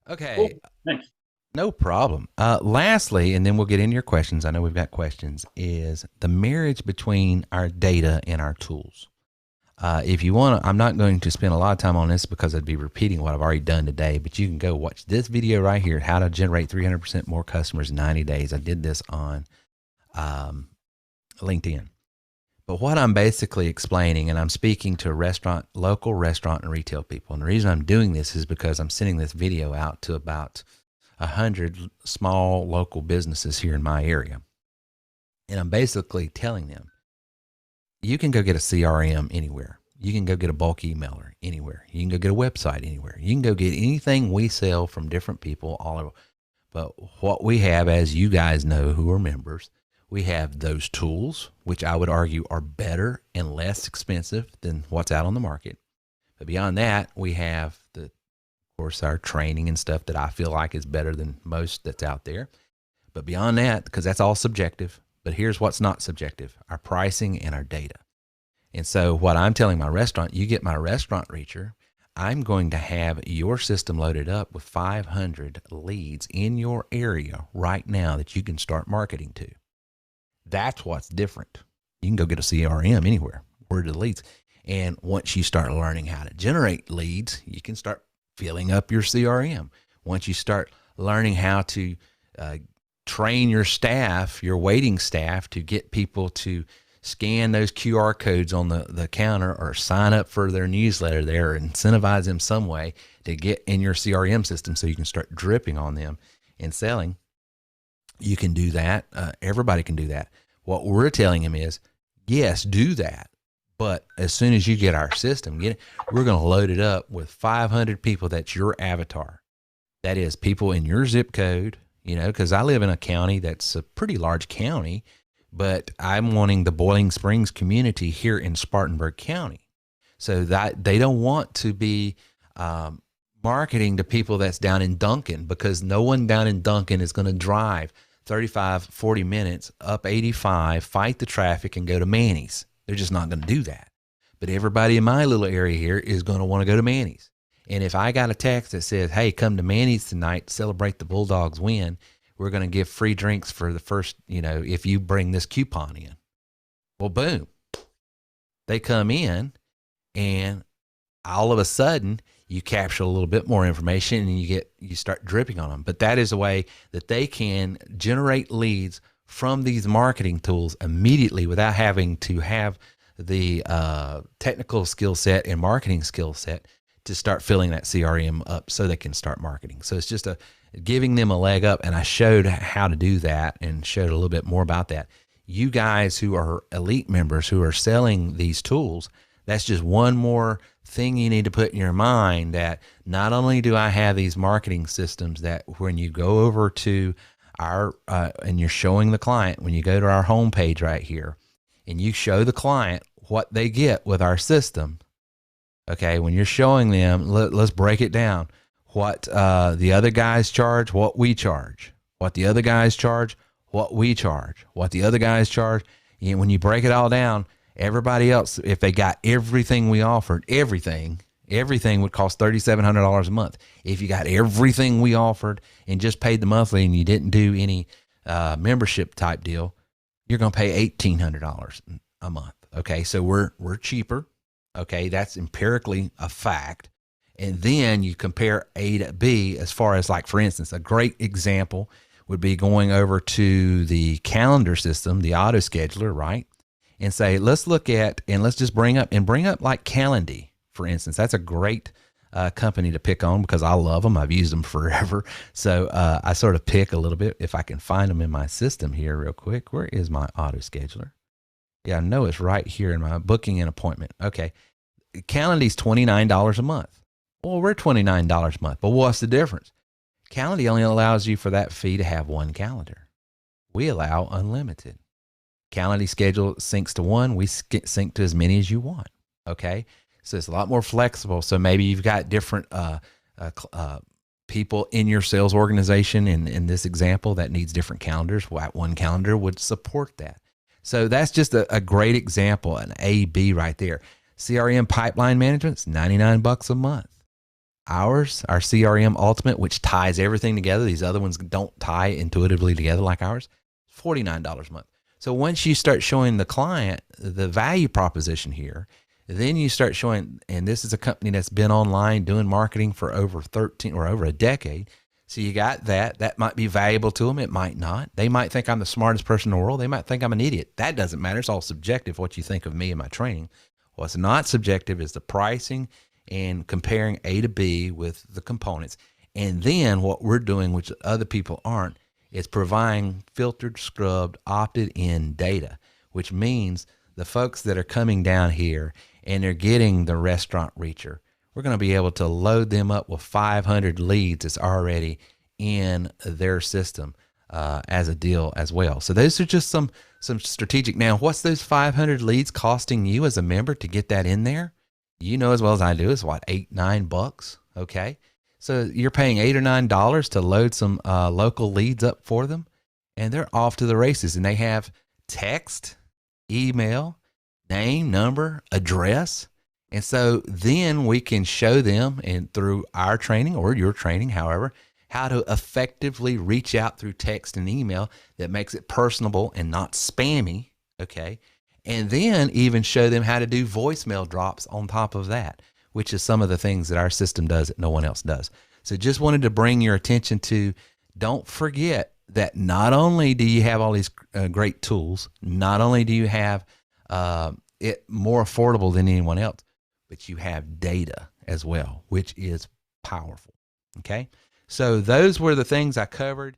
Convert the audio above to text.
Okay, Cool. Thanks. no problem. Lastly, and then we'll get into your questions. I know we've got questions, is the marriage between our data and our tools. If you want to, I'm not going to spend a lot of time on this because I'd be repeating what I've already done today, but you can go watch this video right here, how to generate 300% more customers in 90 days. I did this on um, LinkedIn. But what I'm basically explaining, and I'm speaking to local restaurant and retail people. And the reason I'm doing this is because I'm sending this video out to about 100 small local businesses here in my area. And I'm basically telling them, you can go get a CRM anywhere. You can go get a bulk emailer anywhere. You can go get a website anywhere. You can go get anything we sell from different people all over. But what we have, as you guys know who are members, we have those tools, which I would argue are better and less expensive than what's out on the market. But beyond that, we have of course, our training and stuff that I feel like is better than most that's out there. But beyond that, because that's all subjective, but here's what's not subjective: our pricing and our data. And so what I'm telling my restaurant, you get my restaurant reacher, I'm going to have your system loaded up with 500 leads in your area right now that you can start marketing to. That's what's different. You can go get a CRM anywhere. Word to the leads. And once you start learning how to generate leads, you can start filling up your CRM. Once you start learning how to train your staff, your waiting staff, to get people to scan those QR codes on the counter or sign up for their newsletter there, or incentivize them some way to get in your CRM system so you can start dripping on them and selling. You can do that. Everybody can do that. What we're telling them is, yes, do that. But as soon as you get our system, we're going to load it up with 500 people. That's your avatar. That is people in your zip code, because I live in a county that's a pretty large county, but I'm wanting the Boiling Springs community here in Spartanburg County. So that they don't want to be marketing to people that's down in Duncan, because no one down in Duncan is going to drive 35, 40 minutes up 85, fight the traffic, and go to Manny's. They're just not going to do that. But everybody in my little area here is going to want to go to Manny's. And if I got a text that says, hey, come to Manny's tonight, celebrate the Bulldogs win, we're going to give free drinks for the first, if you bring this coupon in. Well, boom. They come in, and all of a sudden you capture a little bit more information, and you start dripping on them. But that is a way that they can generate leads from these marketing tools immediately without having to have the technical skill set and marketing skill set to start filling that CRM up so they can start marketing. So it's just giving them a leg up. And I showed how to do that and showed a little bit more about that. You guys who are elite members who are selling these tools, that's just one more thing you need to put in your mind, that not only do I have these marketing systems that when you go over to our, and you're showing the client, when you go to our homepage right here and you show the client what they get with our system. Okay. When you're showing them, let's break it down. What the other guys charge, what we charge, what the other guys charge, what we charge, what the other guys charge. And when you break it all down, everybody else, if they got everything we offered, everything would cost $3,700 a month. If you got everything we offered and just paid the monthly and you didn't do any membership type deal, you're going to pay $1,800 a month. Okay. So we're cheaper. Okay. That's empirically a fact. And then you compare A to B as far as, like, for instance, a great example would be going over to the calendar system, the auto scheduler, right? And say, let's look at, and let's just bring up like Calendly, for instance. That's a great company to pick on because I love them. I've used them forever. So I sort of pick a little bit if I can find them in my system here real quick. Where is my auto scheduler? Yeah, I know it's right here in my booking and appointment. Okay. Calendly's $29 a month. Well, we're $29 a month, but what's the difference? Calendly only allows you for that fee to have one calendar. We allow unlimited. Calendly schedule syncs to one. We sync to as many as you want. Okay. So it's a lot more flexible. So maybe you've got different people in your sales organization in this example that needs different calendars. One calendar would support that. So that's just a great example, an A-B right there. CRM pipeline management's $99 a month. Ours, our CRM Ultimate, which ties everything together. These other ones don't tie intuitively together like ours. $49 a month. So once you start showing the client the value proposition here, then you start showing, and this is a company that's been online doing marketing for over 13 or over a decade. So you got that. That might be valuable to them. It might not. They might think I'm the smartest person in the world. They might think I'm an idiot. That doesn't matter. It's all subjective what you think of me and my training. What's not subjective is the pricing and comparing A to B with the components. And then what we're doing, which other people aren't, is providing filtered, scrubbed, opted in data, which means the folks that are coming down here and they're getting the restaurant reacher, we're going to be able to load them up with 500 leads that's already in their system as a deal as well. So those are just some strategic. Now, what's those 500 leads costing you as a member to get that in there? You know as well as I do, it's what, $8-9, okay? So you're paying $8 or $9 to load some local leads up for them, and they're off to the races. And they have text, email, name, number, address. And so then we can show them, and through our training or your training, however, how to effectively reach out through text and email that makes it personable and not spammy, okay? And then even show them how to do voicemail drops on top of that, which is some of the things that our system does that no one else does. So just wanted to bring your attention to, don't forget that not only do you have all these great tools, not only do you have it more affordable than anyone else, but you have data as well, which is powerful. Okay. So those were the things I covered.